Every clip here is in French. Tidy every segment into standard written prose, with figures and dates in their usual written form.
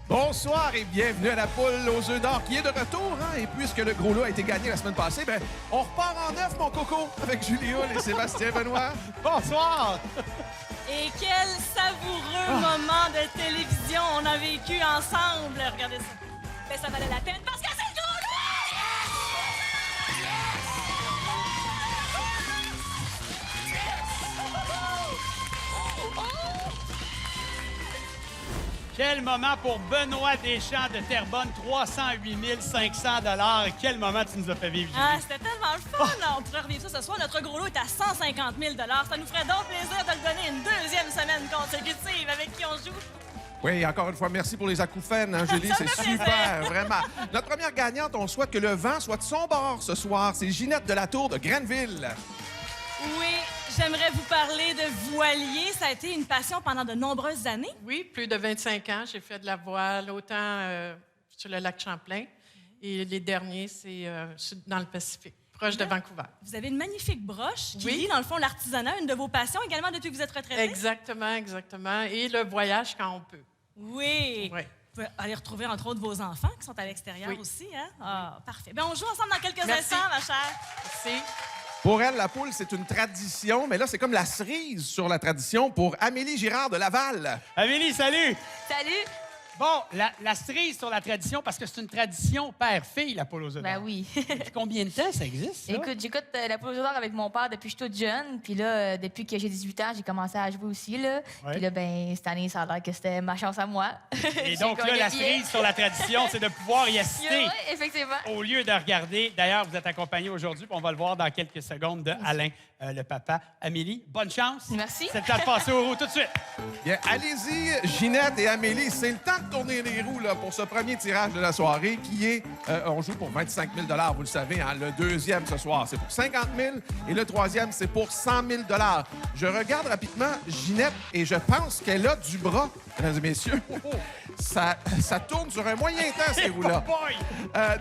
Bonsoir et bienvenue à la poule aux œufs d'or qui est de retour. Hein? Et puisque le gros lot a été gagné la semaine passée, ben, on repart en neuf, mon coco, avec Julie Hull et Sébastien Benoît. Bonsoir! Et quel savoureux moment de télévision on a vécu ensemble. Regardez ça. Mais ça valait la peine parce que c'est le gros lot! Quel moment pour Benoît Deschamps de Terrebonne, 308 500 $. Quel moment tu nous as fait vivre, Julie. Ah, c'était tellement le fun! On pourrait revivre ça ce soir. Notre gros lot est à 150 000 Ça nous ferait donc plaisir de le donner une deuxième semaine consécutive avec qui on joue. Oui, encore une fois, merci pour les acouphènes, hein, Julie, Ça c'est fait super, vraiment. Notre première gagnante, on souhaite que le vent soit de son bord ce soir. C'est Ginette de la Tour de Grenville. Oui, j'aimerais vous parler de voilier. Ça a été une passion pendant de nombreuses années. Oui, plus de 25 ans. J'ai fait de la voile, autant sur le lac Champlain. Et les derniers, c'est dans le Pacifique, proche de Vancouver. Vous avez une magnifique broche qui Oui. lie, dans le fond, l'artisanat, une de vos passions également depuis que vous êtes retraité. Exactement, exactement. Et le voyage quand on peut. Oui. Oui. Vous pouvez aller retrouver, entre autres, vos enfants qui sont à l'extérieur Oui. aussi. Hein? Ah, parfait. Bien, on joue ensemble dans quelques Merci. instants, ma chère. Merci. Pour elle, la poule, c'est une tradition, mais là, c'est comme la cerise sur la tradition pour Amélie Girard de Laval. Amélie, salut! Salut! Bon, la cerise sur la tradition, parce que c'est une tradition père-fille, la poule aux œufs d'or. Ben oui. Depuis combien de temps ça existe, ça? Écoute, j'écoute la poule aux œufs d'or avec mon père depuis que je suis toute jeune. Puis là, depuis que j'ai 18 ans, j'ai commencé à jouer aussi. Là. Ouais. Puis là, ben, cette année, ça a l'air que c'était ma chance à moi. Et J'ai donc là, gagné la le billet. cerise sur la tradition, c'est de pouvoir y assister Oui, effectivement. au lieu de regarder. D'ailleurs, vous êtes accompagné aujourd'hui, puis on va le voir dans quelques secondes, de Alain, le papa. Amélie, bonne chance. Merci. C'est le temps de passer au roue tout de suite. Bien, allez-y, Ginette et Amélie, c'est le temps de tourner les roues là, pour ce premier tirage de la soirée qui est, on joue pour 25 000 vous le savez, hein, le deuxième ce soir, c'est pour 50 000 et le troisième, c'est pour 100 000 Je regarde rapidement Ginette et je pense qu'elle a du bras, mesdames et messieurs. Ça tourne sur un moyen temps, ces roues-là. Oh boy!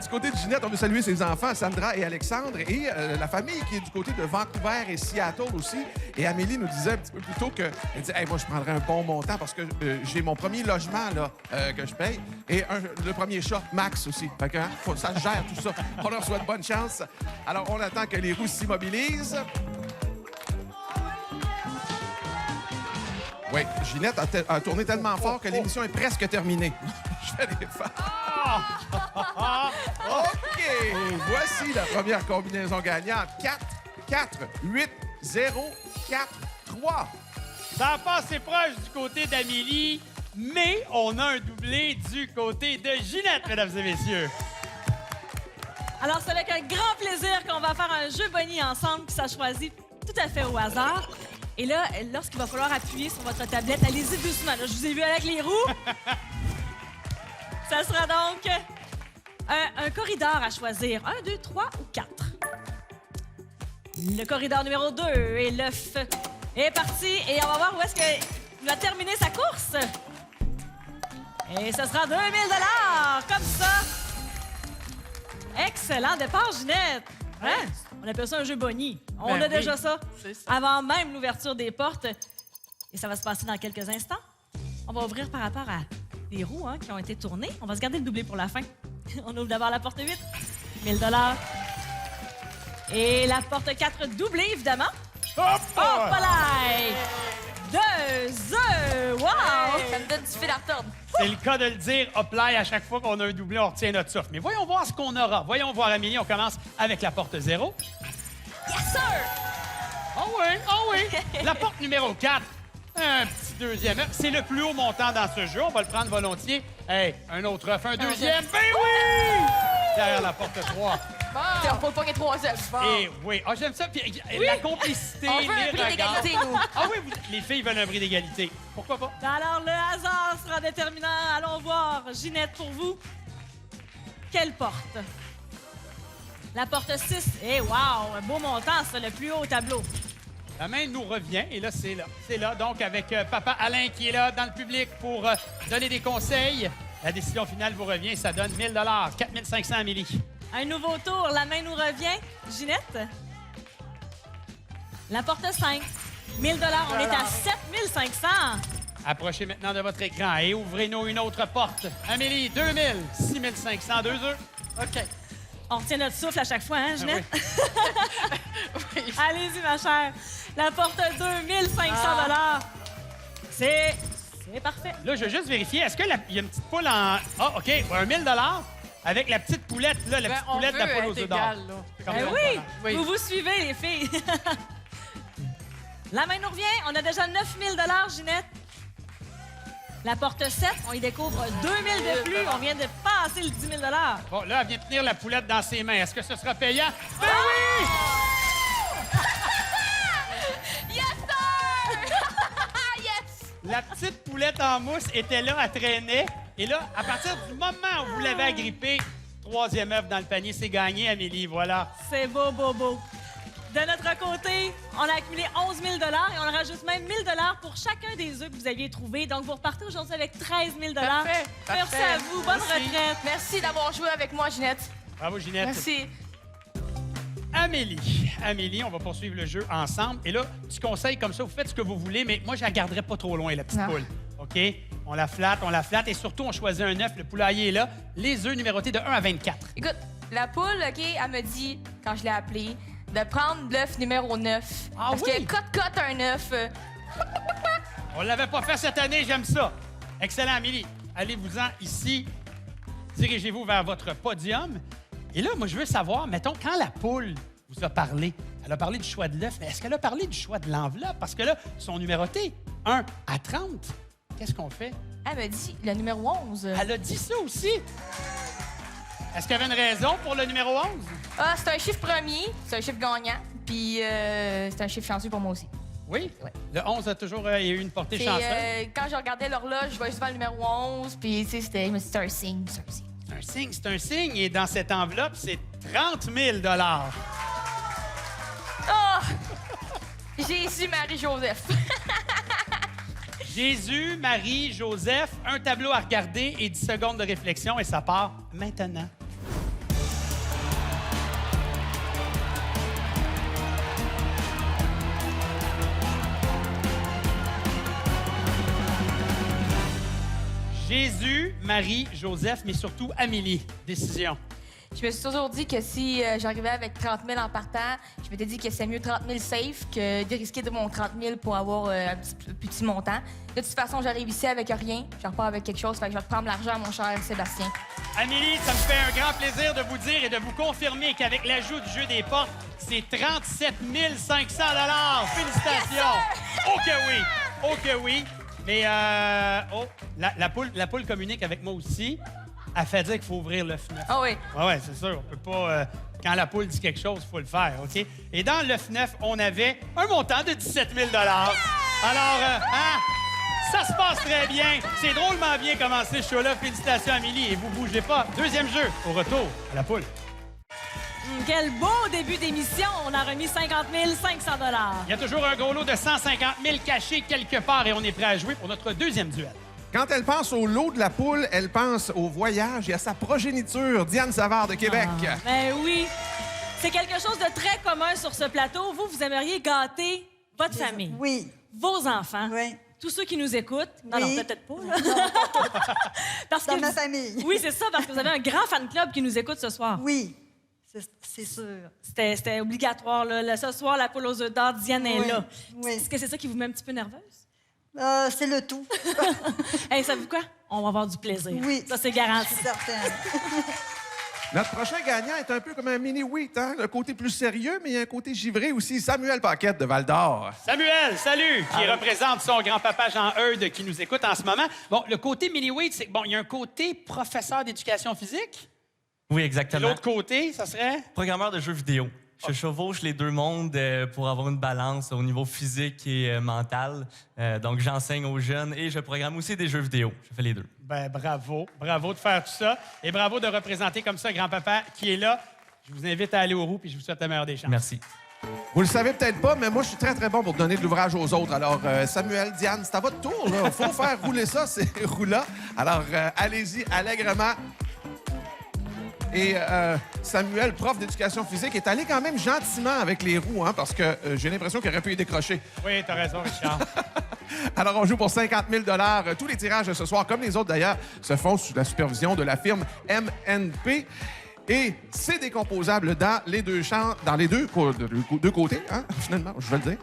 Du côté de Ginette, on veut saluer ses enfants, Sandra et Alexandre, et la famille qui est du côté de Vancouver et Seattle aussi. Et Amélie nous disait un petit peu plus tôt que, elle dit, hey, moi, je prendrais un bon montant parce que j'ai mon premier logement là, que je paye et le premier chat, Max aussi. Fait que, hein, ça gère tout ça. On leur souhaite bonne chance. Alors, on attend que les roues s'immobilisent. Oui, Ginette a tourné tellement fort que l'émission est presque terminée. Je vais les faire. OK! Voici la première combinaison gagnante. 4, 4, 8, 0, 4, 3. Ça a passé proche du côté d'Amélie, mais on a un doublé du côté de Ginette, mesdames et messieurs. Alors, c'est avec un grand plaisir qu'on va faire un jeu boni ensemble qui s'est choisi tout à fait au hasard. Et là, lorsqu'il va falloir appuyer sur votre tablette, allez-y doucement. Là, je vous ai vu avec les roues. Ça sera donc un corridor à choisir. 1, 2, 3 ou 4. Le corridor numéro 2 et l'œuf est parti. Et on va voir où est-ce qu'il va terminer sa course. Et ce sera 2 000 $, comme ça. Excellent départ, Ginette. Hein? On appelle ça un jeu boni. On Ben a oui, déjà ça c'est ça. avant même l'ouverture des portes. Et ça va se passer dans quelques instants. On va ouvrir par rapport à des roues qui ont été tournées. On va se garder le doublé pour la fin. On ouvre d'abord la porte 8. 1 000 $. Et la porte 4 doublée, évidemment. Hop! Oh, palais! 2 œufs! Wow! Ça me donne du fil à retordre. C'est le cas de le dire, hop là, et à chaque fois qu'on a un doublé, on retient notre souffle. Mais voyons voir ce qu'on aura. Voyons voir, Amélie, on commence avec la porte 0. Yes, sir! Ah oui! La porte numéro 4. Un petit deuxième œuf. C'est le plus haut montant dans ce jeu. On va le prendre volontiers. Hey, un autre œuf, un deuxième. Ben oui! Derrière la porte 3. On peut pas qu'il y ait 3 œufs. Et oui, ah, j'aime ça. Puis, la complicité, On veut un les prix regards. d'égalité, nous. Ah oui, les filles veulent un prix d'égalité. Pourquoi pas? Alors, le hasard sera déterminant. Allons voir, Ginette, pour vous. Quelle porte? La porte 6. Eh, wow! Un beau montant, ça, le plus haut au tableau. La main nous revient, et là, c'est là. C'est là, donc, avec Papa Alain qui est là dans le public pour donner des conseils. La décision finale vous revient, ça donne 1 000 $, 4 500, Amélie. Un nouveau tour, la main nous revient. Ginette? La porte 5. 1 000 $, on est à 7 500. Approchez maintenant de votre écran et ouvrez-nous une autre porte. Amélie, 2000, 6500, 2 œufs. OK. On retient notre souffle à chaque fois, hein, Ginette? Oui. Allez-y, ma chère. La porte 2500 C'est parfait. Là, je veux juste vérifier, est-ce qu'il y a une petite poule en... Ah, OK, 1000 avec la petite poulette, là, la petite On poulette de la veut poule aux être œufs d'or. égal, là. C'est comme Ben ça, oui, voilà. Oui. vous suivez, les filles. La main nous revient. On a déjà 9000 Ginette. La porte 7, on y découvre 2000 de plus. On vient de passer le 10 000 Bon, là, elle vient de tenir la poulette dans ses mains. Est-ce que ce sera payant? Ben Ah! oui! Yes, sir! Yes! La petite poulette en mousse était là, elle traînait. Et là, à partir du moment où vous l'avez agrippée, 3e œuf dans le panier, c'est gagné, Amélie, voilà. C'est beau, beau, beau. De notre côté, on a accumulé 11 000 et on rajoute même 1 000 pour chacun des œufs que vous aviez trouvés. Donc, vous repartez aujourd'hui avec 13 000 Parfait, Merci parfait. à vous. Bonne Merci. retraite. Merci d'avoir joué avec moi, Ginette. Bravo, Ginette. Merci. Amélie, on va poursuivre le jeu ensemble. Et là, petit conseil comme ça, vous faites ce que vous voulez, mais moi, je la garderai pas trop loin, la petite Non. poule. OK? On la flatte. Et surtout, on choisit un œuf. Le poulailler est là. Les œufs numérotés de 1 à 24. Écoute, la poule, OK, elle me dit, quand je l'ai appelée, de prendre l'œuf numéro 9. Ah parce oui? que cote un œuf. On l'avait pas fait cette année, j'aime ça. Excellent, Amélie. Allez-vous-en ici. Dirigez-vous vers votre podium. Et là, moi, je veux savoir, mettons, quand la poule vous a parlé, elle a parlé du choix de l'œuf, mais est-ce qu'elle a parlé du choix de l'enveloppe? Parce que là, ils sont numérotés 1 à 30. Qu'est-ce qu'on fait? Elle me dit le numéro 11. Elle a dit ça aussi. Est-ce qu'il y avait une raison pour le numéro 11? Ah, c'est un chiffre premier, c'est un chiffre gagnant, puis c'est un chiffre chanceux pour moi aussi. Oui. Ouais. Le 11 a toujours eu une portée C'est, chanceuse. quand je regardais l'horloge, je voyais souvent le numéro 11, puis tu sais, c'était un signe, c'est un signe. C'est un signe. Et dans cette enveloppe, c'est 30 000 Oh! Jésus, Marie, Joseph. Jésus, Marie, Joseph, un tableau à regarder et 10 secondes de réflexion et ça part maintenant. Jésus, Marie, Joseph, mais surtout Amélie. Décision. Je me suis toujours dit que si j'arrivais avec 30 000 en partant, je m'étais dit que c'est mieux 30 000 safe que de risquer de mon 30 000 pour avoir un petit montant. De toute façon, j'arrive ici avec rien, je repars avec quelque chose, fait que je vais prendre l'argent, mon cher Sébastien. Amélie, ça me fait un grand plaisir de vous dire et de vous confirmer qu'avec l'ajout du jeu des portes, c'est 37 500 Félicitations! Oh que oui! Oh que oui! Mais, la poule communique avec moi aussi. Elle fait dire qu'il faut ouvrir l'œuf 9. Ah oui. Oui, c'est sûr. On peut pas... quand la poule dit quelque chose, il faut le faire, OK? Et dans l'œuf 9, on avait un montant de 17 000 Alors, ça se passe très bien. C'est drôlement bien commencé ce show-là. Félicitations, Amélie. Et vous bougez pas. Deuxième jeu, au retour à la poule. Quel beau début d'émission. On a remis 50 500 Il y a toujours un gros lot de 150 000 cachés quelque part et on est prêt à jouer pour notre deuxième duel. Quand elle pense au lot de la poule, elle pense au voyage et à sa progéniture. Diane Savard de Québec. Ben oui. C'est quelque chose de très commun sur ce plateau. Vous aimeriez gâter votre famille, Oui, vos enfants, oui. tous ceux qui nous écoutent. Non, Oui. non, peut-être pas, là. Parce Dans que ma vous- famille. Oui, c'est ça, parce que vous avez un grand fan club qui nous écoute ce soir. Oui, c'est sûr. C'était obligatoire, là. Ce soir, la poule aux œufs d'or, Diane est Oui, là. oui. Est-ce que c'est ça qui vous met un petit peu nerveuse? C'est le tout. Hey, savez-vous quoi? On va avoir du plaisir. Oui. Ça, c'est Je garanti. suis certaine. Notre prochain gagnant est un peu comme un mini-wheat, hein? Le côté plus sérieux, mais il y a un côté givré aussi. Samuel Paquette de Val-d'Or. Samuel, salut! Qui représente son grand-papa Jean-Eudes qui nous écoute en ce moment. Bon, le côté mini-weight, c'est que, bon, il y a un côté professeur d'éducation physique. Oui, Et exactement. l'autre côté, ça serait... Programmeur de jeux vidéo. Je chevauche les deux mondes pour avoir une balance au niveau physique et mental. Donc, j'enseigne aux jeunes et je programme aussi des jeux vidéo. Je fais les deux. Ben, bravo. Bravo de faire tout ça. Et bravo de représenter comme ça grand-papa qui est là. Je vous invite à aller au roux puis je vous souhaite la meilleure des chances. Merci. Vous le savez peut-être pas, mais moi, je suis très, très bon pour donner de l'ouvrage aux autres. Alors, Samuel, Diane, c'est à votre tour, là. Faut faire rouler ça, ces roues-là. Alors, allez-y allègrement. Et Samuel, prof d'éducation physique, est allé quand même gentiment avec les roues, hein, parce que j'ai l'impression qu'il aurait pu y décrocher. Oui, t'as raison, Richard. Alors, on joue pour 50 000 Tous les tirages de ce soir, comme les autres d'ailleurs, se font sous la supervision de la firme MNP. Et c'est décomposable dans les deux champs, dans les deux côtés, hein, finalement, je vais le dire.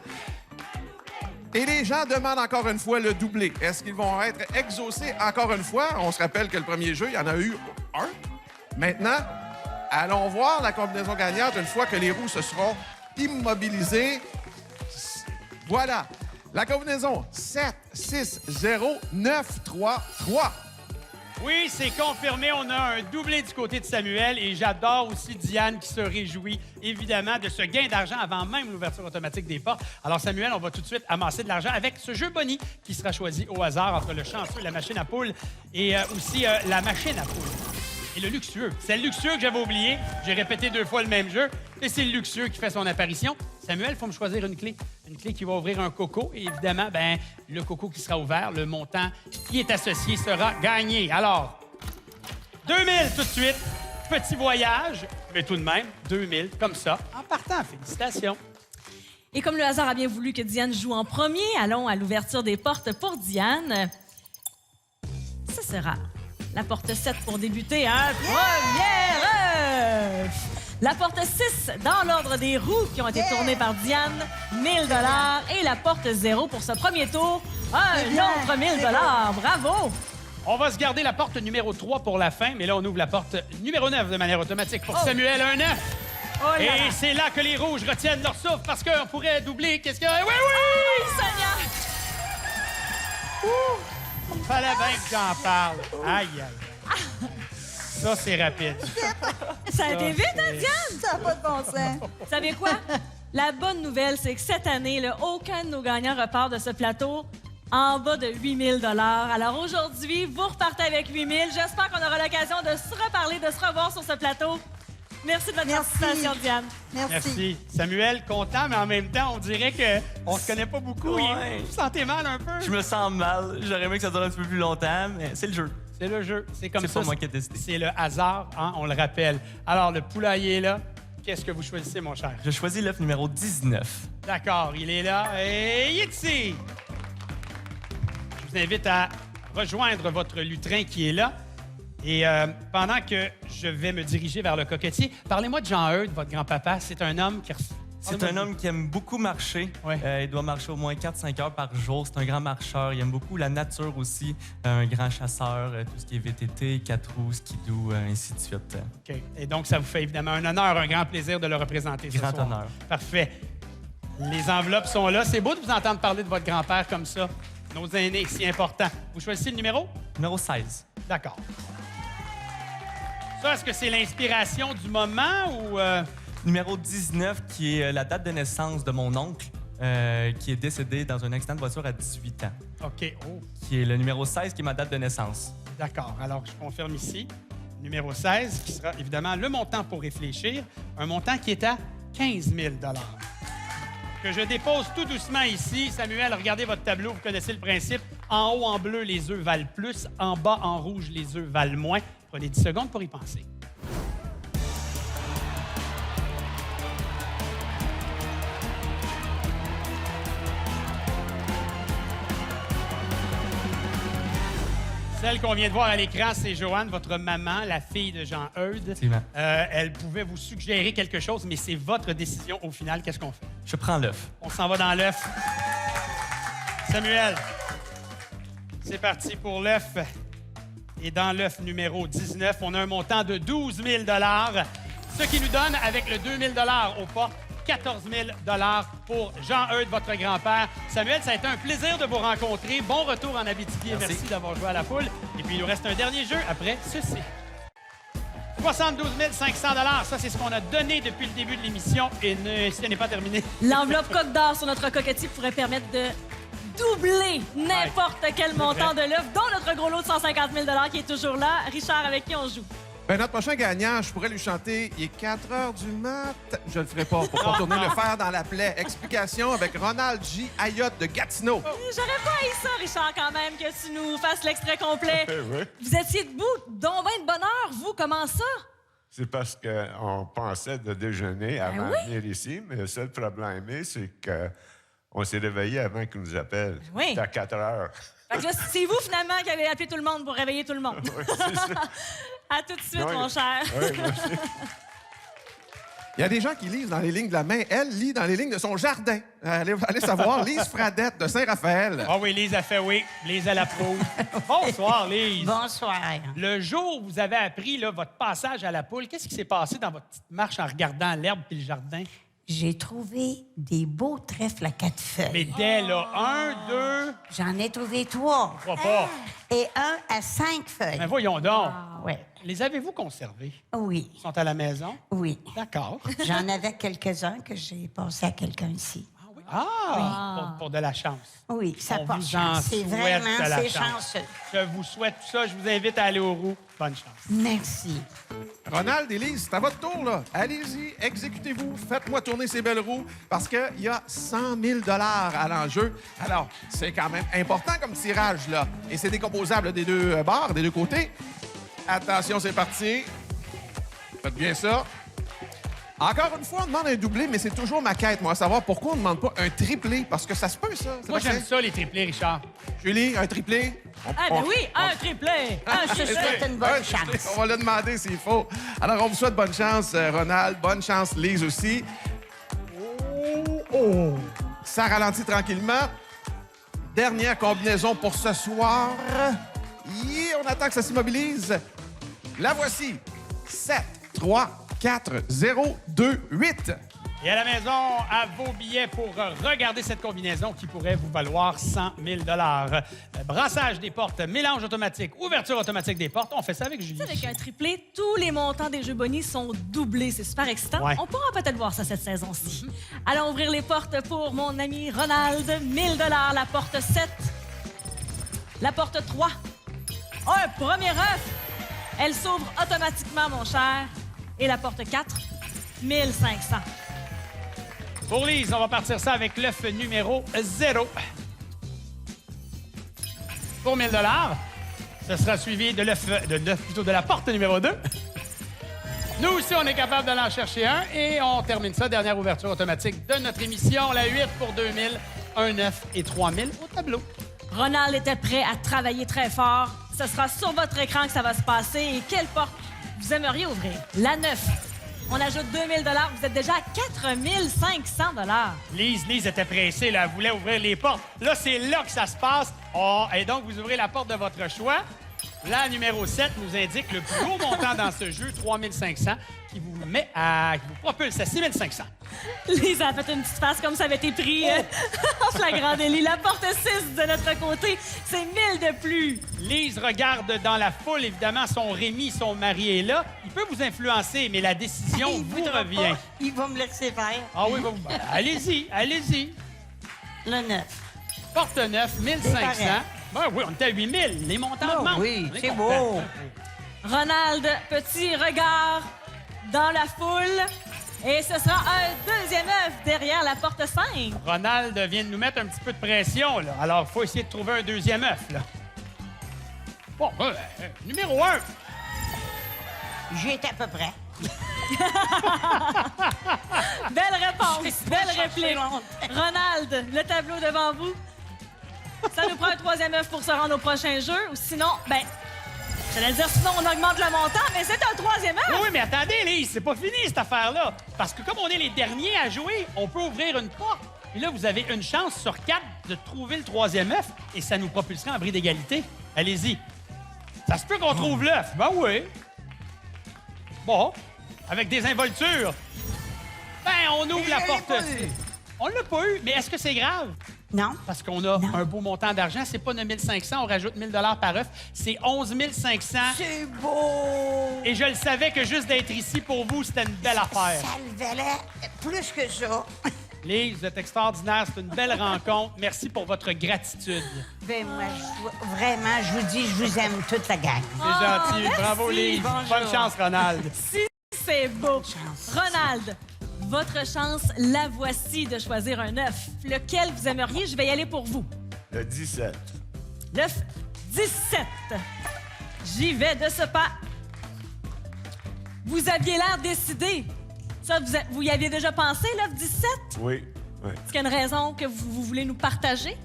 Et les gens demandent encore une fois le doublé. Est-ce qu'ils vont être exaucés encore une fois? On se rappelle que le premier jeu, il y en a eu un. Maintenant, allons voir la combinaison gagnante une fois que les roues se seront immobilisées. Voilà. La combinaison 7, 6, 0, 9, 3, 3. Oui, c'est confirmé. On a un doublé du côté de Samuel et j'adore aussi Diane qui se réjouit évidemment de ce gain d'argent avant même l'ouverture automatique des portes. Alors Samuel, on va tout de suite amasser de l'argent avec ce jeu Bonnie qui sera choisi au hasard entre le chanceux, la machine à poule et aussi la machine à poule. Et le luxueux. C'est le luxueux que j'avais oublié. J'ai répété 2 fois le même jeu. Et c'est le luxueux qui fait son apparition. Samuel, il faut me choisir une clé. Une clé qui va ouvrir un coco. Et évidemment, le coco qui sera ouvert, le montant qui est associé sera gagné. Alors, 2000 tout de suite. Petit voyage, mais tout de même, 2000 comme ça. En partant, félicitations. Et comme le hasard a bien voulu que Diane joue en premier, allons à l'ouverture des portes pour Diane. Ce sera la porte 7 pour débuter. Un premier œuf! La porte 6 dans l'ordre des roues qui ont été tournées par Diane, 1 000 $. Et la porte 0 pour ce premier tour, un autre 1 000 $. Bravo! On va se garder la porte numéro 3 pour la fin, mais là, on ouvre la porte numéro 9 de manière automatique pour Samuel, un 9. Oh là là. Et c'est là que les rouges retiennent leur souffle parce qu'on pourrait doubler. Qu'est-ce que... Oui, oui! Oui, Sonia! Fallait bien que j'en parle. Aïe, aïe. Ça, c'est rapide. Ça a été vite, hein, Diane? Ça n'a pas de bon sens. Vous savez quoi? La bonne nouvelle, c'est que cette année, là, aucun de nos gagnants repart de ce plateau en bas de 8 000 $. Alors aujourd'hui, vous repartez avec 8 000 $. J'espère qu'on aura l'occasion de se reparler, de se revoir sur ce plateau. Merci de votre participation, Diane. Merci. Samuel, content, mais en même temps, on dirait qu'on se connaît pas beaucoup. Ouais. Vous vous sentez mal un peu? Je me sens mal. J'aurais aimé que ça dure un petit peu plus longtemps, mais c'est le jeu. C'est le jeu. C'est comme ça. C'est pas moi qui ai décidé. C'est le hasard, hein, on le rappelle. Alors, le poulailler est là. Qu'est-ce que vous choisissez, mon cher? Je choisis l'œuf numéro 19. D'accord, il est là. Et il est ici. Je vous invite à rejoindre votre lutrin qui est là. Et pendant que je vais me diriger vers le cocotier, parlez-moi de Jean Eudes, votre grand-papa. C'est un homme qui... C'est un homme qui aime beaucoup marcher. Ouais. Il doit marcher au moins 4-5 heures par jour. C'est un grand marcheur. Il aime beaucoup la nature aussi. Un grand chasseur, tout ce qui est VTT, 4 roues, skidoo, ainsi de suite. OK. Et donc, ça vous fait évidemment un honneur, un grand plaisir de le représenter ce Grand soir. honneur. Parfait. Les enveloppes sont là. C'est beau de vous entendre parler de votre grand-père comme ça. Nos aînés, si important. Vous choisissez le numéro? Numéro 16. D'accord. Ça, est-ce que c'est l'inspiration du moment ou... Numéro 19, qui est la date de naissance de mon oncle, qui est décédé dans un accident de voiture à 18 ans. OK. Oh, Qui est le numéro 16, qui est ma date de naissance. d'accord. Alors, je confirme ici. Numéro 16, qui sera évidemment le montant pour réfléchir. Un montant qui est à 15 000 $. Que je dépose tout doucement ici. Samuel, regardez votre tableau. Vous connaissez le principe. En haut, en bleu, les œufs valent plus. En bas, en rouge, les œufs valent moins. Prenez 10 secondes pour y penser. Celle qu'on vient de voir à l'écran, c'est Joanne, votre maman, la fille de Jean Eudes. Effectivement. Elle pouvait vous suggérer quelque chose, mais c'est votre décision au final. Qu'est-ce qu'on fait? Je prends l'œuf. On s'en va dans l'œuf. Samuel, c'est parti pour l'œuf. Et dans l'œuf numéro 19, on a un montant de 12 000 $, ce qui nous donne, avec le 2 000 $ au pas, 14 000 $ pour Jean Eudes, votre grand-père. Samuel, ça a été un plaisir de vous rencontrer. Bon retour en Abitibi. Merci d'avoir joué à la poule. Et puis, il nous reste un dernier jeu après ceci. 72 500 $, ça, c'est ce qu'on a donné depuis le début de l'émission. Et ce n'est pas terminé. L'enveloppe coque d'or sur notre cocotier pourrait permettre de doubler n'importe quel montant de l'œuf, dont notre gros lot de 150 000 $ qui est toujours là. Richard, avec qui on joue? Notre prochain gagnant, je pourrais lui chanter « Il est 4 heures du mat ». Je le ferai pas pour pas tourner le fer dans la plaie. Explication avec Ronald J. Ayotte de Gatineau. J'aurais pas haï ça, Richard, quand même, que tu nous fasses l'extrait complet. Oui. Vous étiez debout, donc ben de bonheur. Vous, comment ça? C'est parce qu'on pensait de déjeuner avant de venir ici, mais le seul problème, c'est que On s'est réveillé avant qu'ils nous appellent. Oui. C'était à 4 heures. Fait que là, c'est vous, finalement, qui allez appeler tout le monde pour réveiller tout le monde. Oui, c'est ça. À tout de suite, Oui. mon cher. Oui, merci. Il y a des gens qui lisent dans les lignes de la main. Elle lit dans les lignes de son jardin. Allez savoir, Lise Fradette de Saint-Raphaël. Ah oui, Lise a fait oui. Lise, elle approuve. Bonsoir, Lise. Bonsoir. Le jour où vous avez appris là, votre passage à la poule, qu'est-ce qui s'est passé dans votre petite marche en regardant l'herbe puis le jardin? J'ai trouvé des beaux trèfles à 4 feuilles. Mais dès là, 1, 2, J'en ai trouvé 3. 3 pas. Et un à 5 feuilles. Mais voyons donc. Ouais. Les avez-vous conservés? Oui, Ils sont à la maison? oui. D'accord. J'en avais quelques-uns que j'ai passés à quelqu'un ici. Pour de la chance. Oui, ça On porte vous en chance. C'est souhaite vraiment, de la c'est chance. chanceux. Je vous souhaite tout ça. Je vous invite à aller au roux. Bonne chance. Merci. Ronald et Lise, c'est à votre tour, là. Allez-y, exécutez-vous, faites-moi tourner ces belles roues, parce qu'il y a 100 000 à l'enjeu. Alors, c'est quand même important comme tirage, là. Et c'est décomposable des deux bords, des deux côtés. Attention, c'est parti. Faites bien ça. Encore une fois, on demande un doublé, mais c'est toujours ma quête, moi, à savoir pourquoi on ne demande pas un triplé, parce que ça se peut, ça. Moi, j'aime ça, les triplés, Richard. Julie, un triplé? Ah, ben oui, un triplé. Un Je triplé. souhaite une bonne Un chance. triplé. On va le demander s'il faut. Alors, on vous souhaite bonne chance, Ronald. Bonne chance, Lise aussi. Oh! Ça ralentit tranquillement. Dernière combinaison pour ce soir. On attend que ça s'immobilise. La voici. 7, 3, 4, 0, 2, 8. Et à la maison, à vos billets pour regarder cette combinaison qui pourrait vous valoir 100 000 Brassage des portes, mélange automatique, ouverture automatique des portes. On fait ça avec Julie. Tu sais, avec un triplé, tous les montants des jeux bonus sont doublés. C'est super excitant. Ouais. On pourra peut-être voir ça cette saison-ci. Allons ouvrir les portes pour mon ami Ronald. 1000 la porte 7. La porte 3. Un premier œuf. Elle s'ouvre automatiquement, mon cher. Et la porte 4. 1500. Pour Lise, on va partir ça avec l'œuf numéro 0. Pour 1000 ce sera suivi de de la porte numéro 2. Nous aussi, on est capable d'aller en chercher un et on termine ça. Dernière ouverture automatique de notre émission, la 8 pour 2000, un 9 et 3000 au tableau. Ronald était prêt à travailler très fort. Ce sera sur votre écran que ça va se passer. Et quelle porte vous aimeriez ouvrir? La 9. On ajoute 2000 vous êtes déjà à 4500 Lise était pressée, là. Elle voulait ouvrir les portes. Là, c'est là que ça se passe. Oh, et donc, vous ouvrez la porte de votre choix. La numéro 7 nous indique le plus haut montant dans ce jeu, 3500, qui vous propulse à 6500. Lise a fait une petite face comme ça avait été pris en flagrant délit. La porte 6 de notre côté, c'est 1000 de plus. Lise regarde dans la foule, évidemment, son Rémi, son mari est là. Il peut vous influencer, mais la décision Il vous voudra revient. pas. Il va me laisser faire. Ah oui, allez-y. Le 9. Porte 9, 1500. pareil. Ben oui, on était à 8000. Les montants augmentent. oui, On est c'est content. beau. Ronald, petit regard dans la foule. Et ce sera un deuxième œuf derrière la porte 5. Ronald vient de nous mettre un petit peu de pression, là. Alors, il faut essayer de trouver un deuxième œuf, là. Bon, numéro 1. J'y étais à peu près. Belle réponse, belle cherché réplique. longtemps. Ronald, le tableau devant vous. Ça nous prend un troisième œuf pour se rendre au prochain jeu. Ou sinon, j'allais dire sinon on augmente le montant, mais c'est un troisième œuf. Oui, mais attendez, Lise, c'est pas fini, cette affaire-là. Parce que comme on est les derniers à jouer, on peut ouvrir une porte. Et là, vous avez une chance sur 4 de trouver le troisième œuf et ça nous propulsera en bris d'égalité. Allez-y. Ça se peut qu'on trouve l'œuf. Ben oui. Bon, avec des involtures. On ouvre la porte. On l'a pas eu, mais est-ce que c'est grave? Non. Parce qu'on a un beau montant d'argent. C'est pas 9 500, on rajoute 1000 par œuf. C'est 11 500. C'est beau. Et je le savais que juste d'être ici pour vous, c'était une belle affaire. Ça le valait plus que ça. Lise, vous êtes extraordinaire. C'est une belle rencontre. Merci pour votre gratitude. Ben moi, vraiment, je vous dis, je vous aime toute la gang. C'est gentil. merci. Bravo, Lise. Bonjour. Bonne chance, Ronald. Si c'est beau. Ronald, votre chance, la voici de choisir un œuf. Lequel vous aimeriez? Je vais y aller pour vous. Le 17. L'œuf 17. J'y vais de ce pas. Vous aviez l'air décidé. Ça, vous y aviez déjà pensé, l'œuf 17? Oui. Oui. Est-ce qu'il y a une raison que vous voulez nous partager?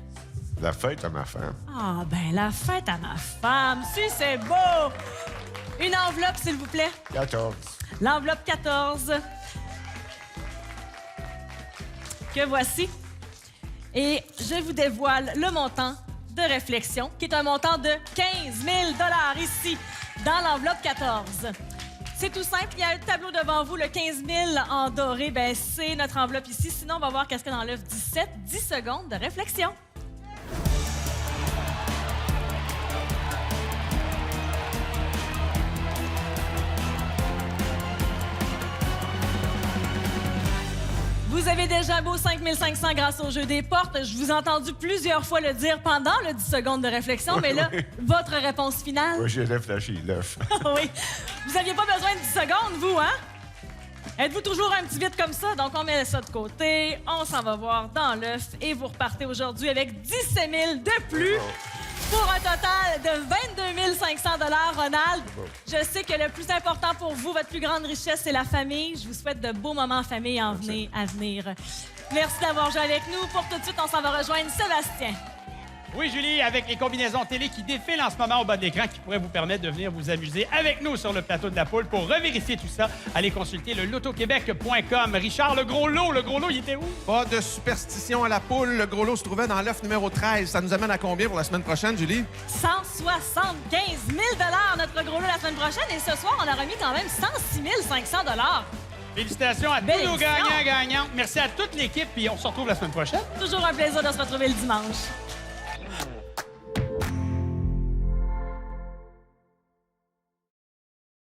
La fête à ma femme. Ah, ben la fête à ma femme, si c'est beau! Une enveloppe, s'il vous plaît. 14. L'enveloppe 14. Que voici. Et je vous dévoile le montant de réflexion, qui est un montant de 15 000 $ ici, dans l'enveloppe 14. C'est tout simple. Il y a un tableau devant vous, le 15 000 en doré. Ben, c'est notre enveloppe ici. Sinon, on va voir qu'est-ce qu'il y a dans l'œuf 17. 10 secondes de réflexion. Vous avez déjà un beau 5 500 grâce au jeu des portes. Je vous ai entendu plusieurs fois le dire pendant le 10 secondes de réflexion, mais là, votre réponse finale? Moi, j'ai réfléchi, l'œuf. Oui. Vous n'aviez pas besoin de 10 secondes, vous, hein? Êtes-vous toujours un petit vite comme ça? Donc, on met ça de côté, on s'en va voir dans l'œuf et vous repartez aujourd'hui avec 17 000 de plus pour un total de 22 500 $, Ronald. Je sais que le plus important pour vous, votre plus grande richesse, c'est la famille. Je vous souhaite de beaux moments en famille à venir. Merci d'avoir joué avec nous. Pour tout de suite, on s'en va rejoindre Sébastien. Oui, Julie, avec les combinaisons télé qui défilent en ce moment au bas de l'écran qui pourraient vous permettre de venir vous amuser avec nous sur le plateau de la poule. Pour revérifier tout ça, allez consulter le lotoquebec.com. Richard, le gros lot, il était où? Pas de superstition à la poule. Le gros lot se trouvait dans l'œuf numéro 13. Ça nous amène à combien pour la semaine prochaine, Julie? 175 000 $, notre gros lot la semaine prochaine. Et ce soir, on a remis quand même 106 500 $. Félicitations à tous nos gagnants. Merci à toute l'équipe, puis on se retrouve la semaine prochaine. Toujours un plaisir de se retrouver le dimanche.